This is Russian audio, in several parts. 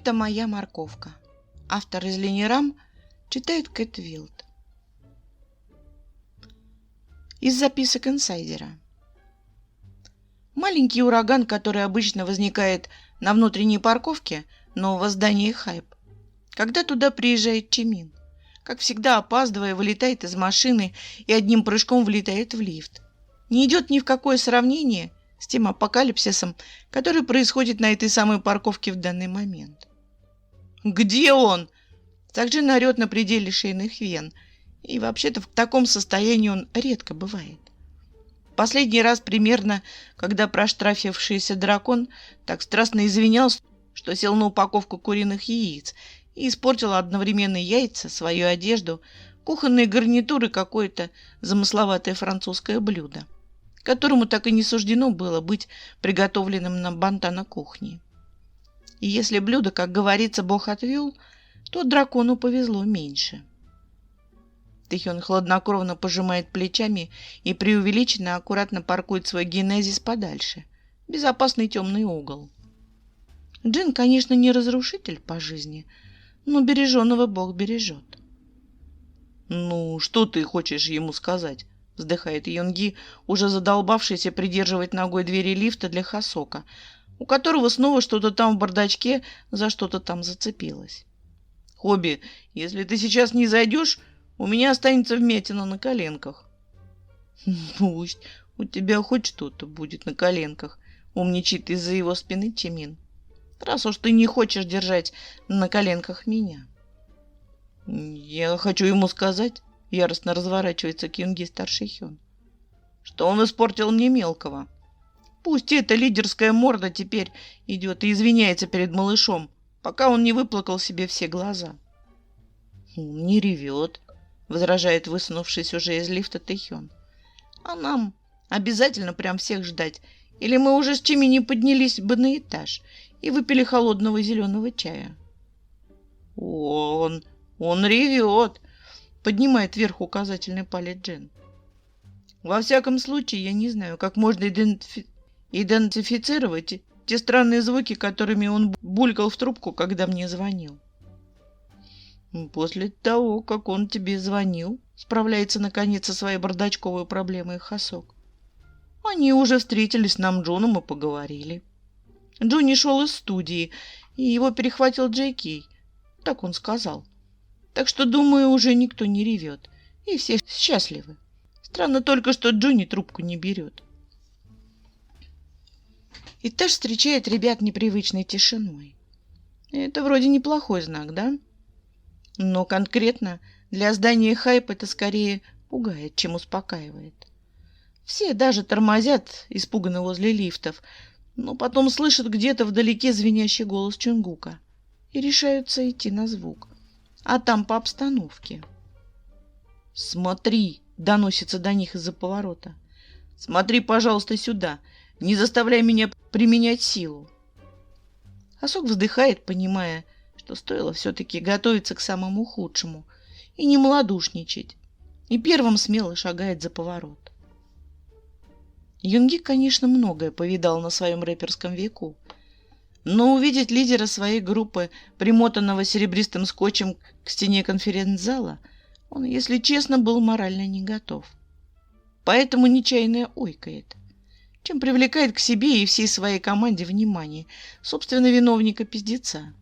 Это моя морковка. Автор из Ленирам читает Кэт Вилд. Из записок инсайдера. Маленький ураган, который обычно возникает на внутренней парковке нового здания Хайп, когда туда приезжает Чимин. Как всегда, опаздывая, вылетает из машины и одним прыжком влетает в лифт. Не идет ни в какое сравнение с тем апокалипсисом, который происходит на этой самой парковке в данный момент. «Где он?» Сакджин орет на пределе шейных вен. И вообще-то в таком состоянии он редко бывает. Последний раз примерно, когда проштрафившийся дракон так страстно извинялся, что сел на упаковку куриных яиц и испортил одновременно яйца, свою одежду, кухонные гарнитуры, какое-то замысловатое французское блюдо, которому так и не суждено было быть приготовленным на бантана кухни. И если блюдо, как говорится, Бог отвел, то дракону повезло меньше. Тэхён хладнокровно пожимает плечами и преувеличенно аккуратно паркует свой генезис подальше. Безопасный темный угол. Джин, конечно, не разрушитель по жизни, но береженого Бог бережет. «Ну, что ты хочешь ему сказать?» — вздыхает Юнги, уже задолбавшийся придерживать ногой двери лифта для Хасока, у которого снова что-то там в бардачке за что-то там зацепилось. «Хобби, если ты сейчас не зайдешь, у меня останется вмятина на коленках». «Пусть у тебя хоть что-то будет на коленках», — умничает из-за его спины Чимин. «Раз уж ты не хочешь держать на коленках меня». «Я хочу ему сказать», — яростно разворачивается к Юнги старший Хён, «что он испортил мне мелкого. Пусть эта лидерская морда теперь идет и извиняется перед малышом, пока он не выплакал себе все глаза». «Он не ревет», — возражает высунувшись уже из лифта Тэхён. «А нам обязательно прям всех ждать, или мы уже с Чими не поднялись бы на этаж и выпили холодного зеленого чая?» Он ревет», — поднимает вверх указательный палец Джин. «Во всяком случае, я не знаю, как можно идентифицировать те странные звуки, которыми он булькал в трубку, когда мне звонил». «После того, как он тебе звонил», — справляется наконец со своей бардачковой проблемой Хасок, «они уже встретились с Намджуном и поговорили. Джуни шел из студии, и его перехватил Джей Кей. Так он сказал. Так что, думаю, уже никто не ревет, и все счастливы. Странно только, что Джуни трубку не берет». Этаж встречает ребят непривычной тишиной. Это вроде неплохой знак, да? Но конкретно для здания Хайп это скорее пугает, чем успокаивает. Все даже тормозят, испуганно возле лифтов, но потом слышат где-то вдалеке звенящий голос Чунгука и решаются идти на звук. А там по обстановке. «Смотри!» — доносится до них из-за поворота. «Смотри, пожалуйста, сюда! Не заставляй меня применять силу!» Хасок вздыхает, понимая, что стоило все-таки готовиться к самому худшему и не малодушничать, и первым смело шагает за поворот. Юнги, конечно, многое повидал на своем рэперском веку, но увидеть лидера своей группы, примотанного серебристым скотчем к стене конференц-зала, он, если честно, был морально не готов. Поэтому нечаянно ойкает, чем привлекает к себе и всей своей команде внимание собственно виновника-пиздеца.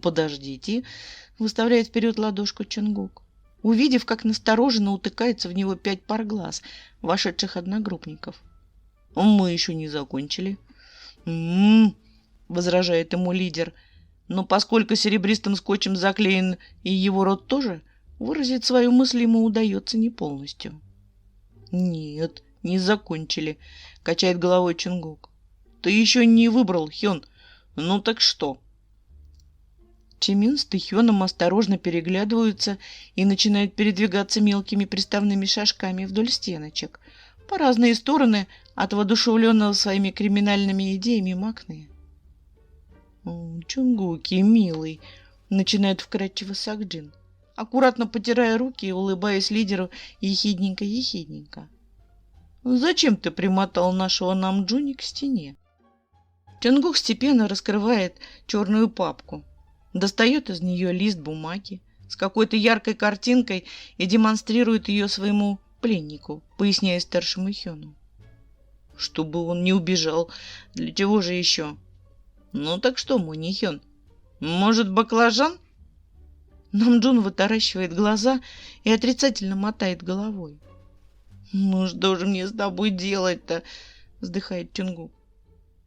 «Подождите», — выставляет вперед ладошку Чунгук, увидев, как настороженно утыкается в него 5 пар глаз вошедших одногруппников. «Мы еще не закончили». Возражает ему лидер, но поскольку серебристым скотчем заклеен и его рот тоже, выразить свою мысль ему удается не полностью. «Нет, не закончили», — качает головой Чунгук. «Ты еще не выбрал, Хён. Ну так что?» Чимин с Тэхёном осторожно переглядываются и начинают передвигаться мелкими приставными шажками вдоль стеночек по разные стороны от воодушевленного своими криминальными идеями Макны. «Чунгуки, милый», — начинает вкратчиво Сакджин, аккуратно потирая руки и улыбаясь лидеру ехидненько-ехидненько. «Зачем ты примотал нашего Намджуни к стене?» Чонгук степенно раскрывает черную папку, достает из нее лист бумаги с какой-то яркой картинкой и демонстрирует ее своему пленнику, поясняя старшему Хёну. Чтобы он не убежал. Для чего же еще? Ну так что, мой Нихён, может, баклажан? Намджун вытаращивает глаза и отрицательно мотает головой. Ну что же мне с тобой делать-то? Вздыхает Чонгук.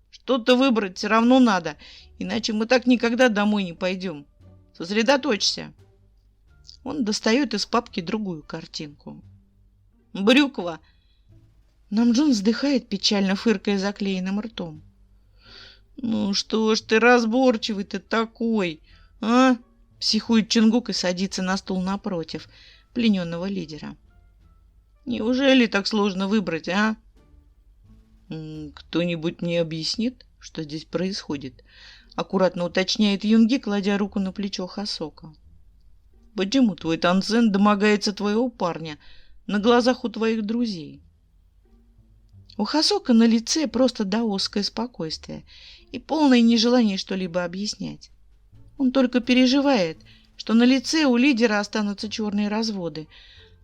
Что-то выбрать все равно надо, иначе мы так никогда домой не пойдем. Сосредоточься. Он достает из папки другую картинку. Брюква. Намджун вздыхает, печально фыркая заклеенным ртом. Ну что ж ты разборчивый-то такой, а? Психует Чонгук и садится на стул напротив плененного лидера. Неужели так сложно выбрать, а? Кто-нибудь мне объяснит, что здесь происходит? Аккуратно уточняет Юнги, кладя руку на плечо Хасока. Почему твой Тансен домогается твоего парня на глазах у твоих друзей? У Хасока на лице просто даосское спокойствие и полное нежелание что-либо объяснять. Он только переживает, что на лице у лидера останутся черные разводы,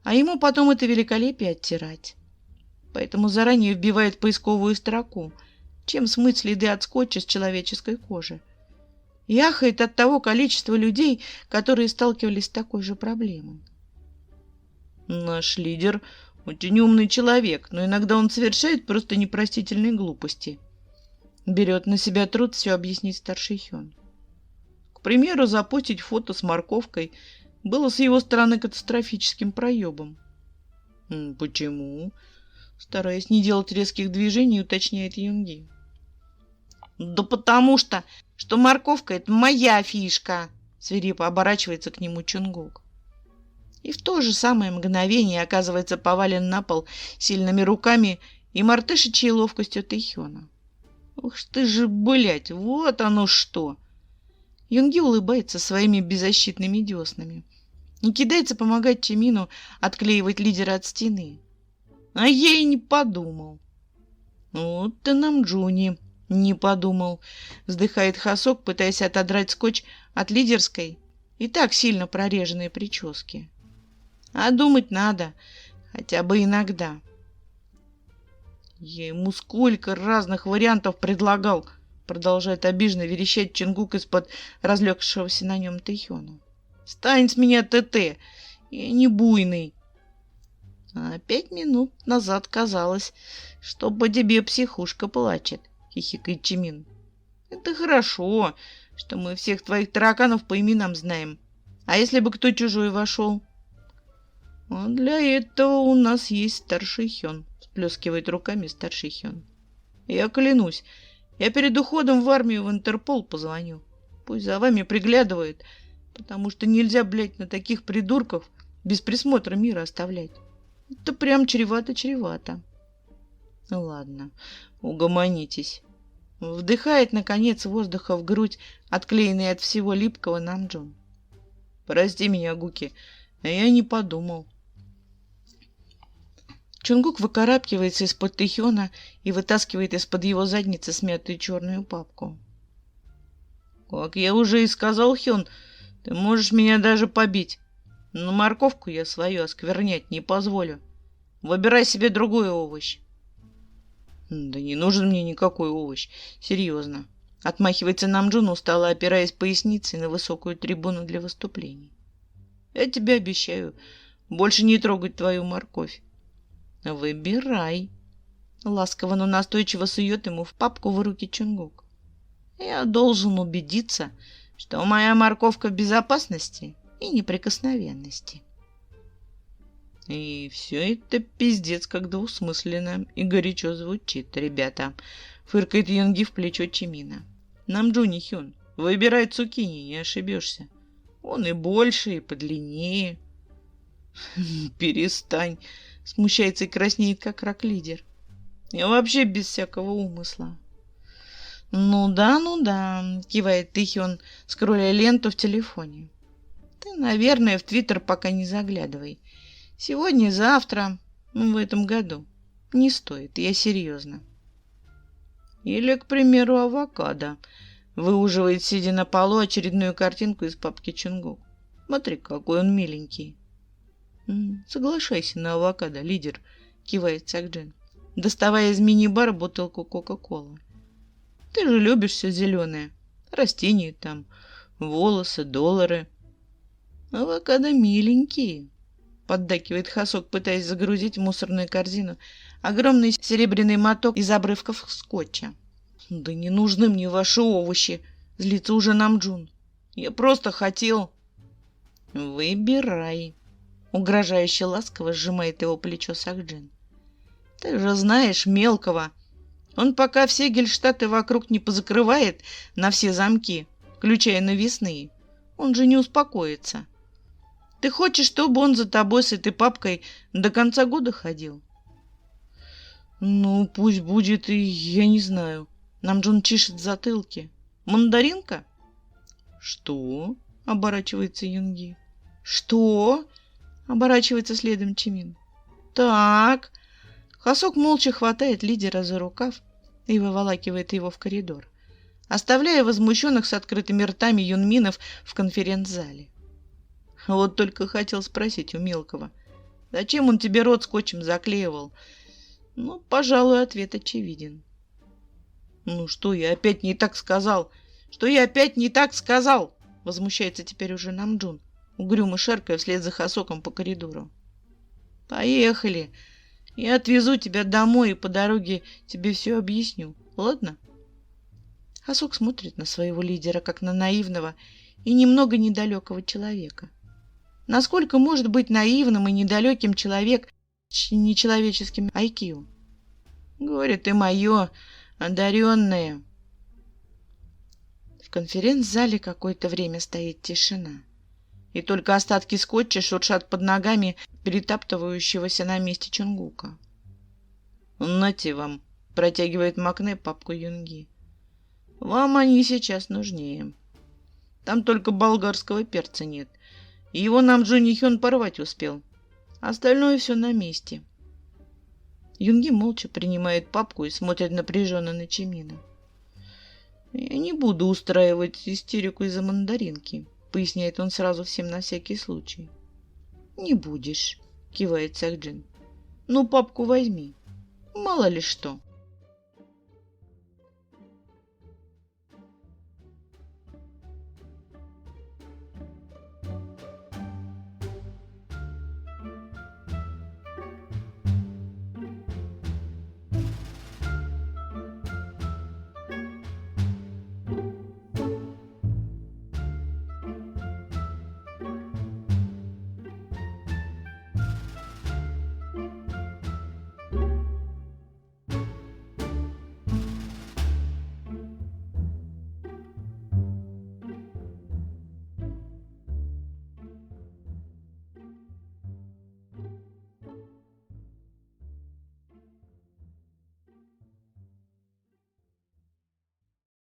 а ему потом это великолепие оттирать. Поэтому заранее вбивает поисковую строку, чем смыть следы от скотча с человеческой кожи. И ахает от того количества людей, которые сталкивались с такой же проблемой. Наш лидер очень умный человек, но иногда он совершает просто непростительные глупости. Берет на себя труд все объяснить старший Хён. К примеру, запустить фото с морковкой было с его стороны катастрофическим проебом. Почему? Стараясь не делать резких движений, уточняет Юнги. Да потому что морковка — это моя фишка, свирепо оборачивается к нему Чонгук. И в то же самое мгновение оказывается повален на пол сильными руками и мартышичьей ловкостью Тэйхёна. Ух ты же, блядь, вот оно что! Юнги улыбается своими беззащитными деснами и кидается помогать Чимину отклеивать лидера от стены. А я и не подумал. Вот ты Намджуни не подумал, вздыхает Хасок, пытаясь отодрать скотч от лидерской и так сильно прореженной прически. А думать надо, хотя бы иногда. Я ему сколько разных вариантов предлагал, продолжает обиженно верещать Чонгук из-под разлегшегося на нем Тэйхёна. Стань с меня ТТ, я не буйный. А 5 минут назад казалось, что по тебе психушка плачет, хихикает Чимин. Это хорошо, что мы всех твоих тараканов по именам знаем. А если бы кто чужой вошел? А для этого у нас есть старший Хён, всплескивает руками старший Хён. Я клянусь, я перед уходом в армию в Интерпол позвоню. Пусть за вами приглядывает, потому что нельзя, блядь, на таких придурков без присмотра мира оставлять. Это прям чревато. Ну ладно, угомонитесь. Вдыхает, наконец, воздуха в грудь, отклеенный от всего липкого Намджун. Прости меня, Гуки, а я не подумал. Чонгук выкарабкивается из-под Тэйхёна и вытаскивает из-под его задницы смятую черную папку. Как я уже и сказал, Хён, ты можешь меня даже побить. Но морковку я свою осквернять не позволю. Выбирай себе другой овощ. Да не нужен мне никакой овощ. Серьезно. Отмахивается Намджун, устало опираясь поясницей на высокую трибуну для выступлений. Я тебе обещаю больше не трогать твою морковь. Выбирай. Ласково, но настойчиво сует ему в папку в руки Чонгук. Я должен убедиться, что моя морковка в безопасности и неприкосновенности. И все это пиздец как двусмысленно и горячо звучит, ребята. Фыркает Юнги в плечо Чимина. Намджуни Хён, выбирай цукини, не ошибешься. Он и больше, и подлиннее. Перестань. Смущается и краснеет, как рак-лидер. Я вообще без всякого умысла. Ну да, кивает Тэйхён, скролля ленту в телефоне. Ты, наверное, в Твиттер пока не заглядывай. Сегодня, завтра, в этом году. Не стоит, я серьезно. Или, к примеру, авокадо. Выуживает, сидя на полу, очередную картинку из папки Чунгук. Смотри, какой он миленький. Соглашайся на авокадо, лидер, кивает Сакджин, доставая из мини-бара бутылку Кока-Колы. Ты же любишь все зеленое. Растения там, волосы, доллары. Авокадо миленькие, поддакивает Хасок, пытаясь загрузить в мусорную корзину огромный серебряный моток из обрывков скотча. Да не нужны мне ваши овощи, злится уже Намджун. Я просто хотел... Выбирай. Угрожающе ласково сжимает его плечо Сакджин. Ты же знаешь мелкого. Он пока все гельштаты вокруг не позакрывает на все замки, включая навесные, он же не успокоится. Ты хочешь, чтобы он за тобой с этой папкой до конца года ходил? Ну, пусть будет, и я не знаю. Намджун чешет в затылке. Мандаринка? Что? Оборачивается Юнги. Что? Оборачивается следом Чимин. Так. Хасок молча хватает лидера за рукав и выволакивает его в коридор, оставляя возмущенных с открытыми ртами юнминов в конференц-зале. Вот только хотел спросить у мелкого, зачем он тебе рот скотчем заклеивал? Ну, пожалуй, ответ очевиден. Ну что, я опять не так сказал? Что я опять не так сказал? Возмущается теперь уже Намджун, угрюмо шаркая вслед за Хасоком по коридору. Поехали. Я отвезу тебя домой и по дороге тебе все объясню. Ладно? Хасок смотрит на своего лидера, как на наивного и немного недалекого человека. Насколько может быть наивным и недалеким человек с нечеловеческим IQ? Говорит, и мое одаренное. В конференц-зале какое-то время стоит тишина. И только остатки скотча шуршат под ногами перетаптывающегося на месте Чунгука. «Нате вам», — протягивает Макне папку Юнги. «Вам они сейчас нужнее. Там только болгарского перца нет. Его нам Джонни Хён порвать успел. Остальное все на месте». Юнги молча принимает папку и смотрит напряженно на Чимина. «Я не буду устраивать истерику из-за мандаринки», — поясняет он сразу всем на всякий случай. «Не будешь», — кивает Сакджин. «Ну, папку возьми. Мало ли что».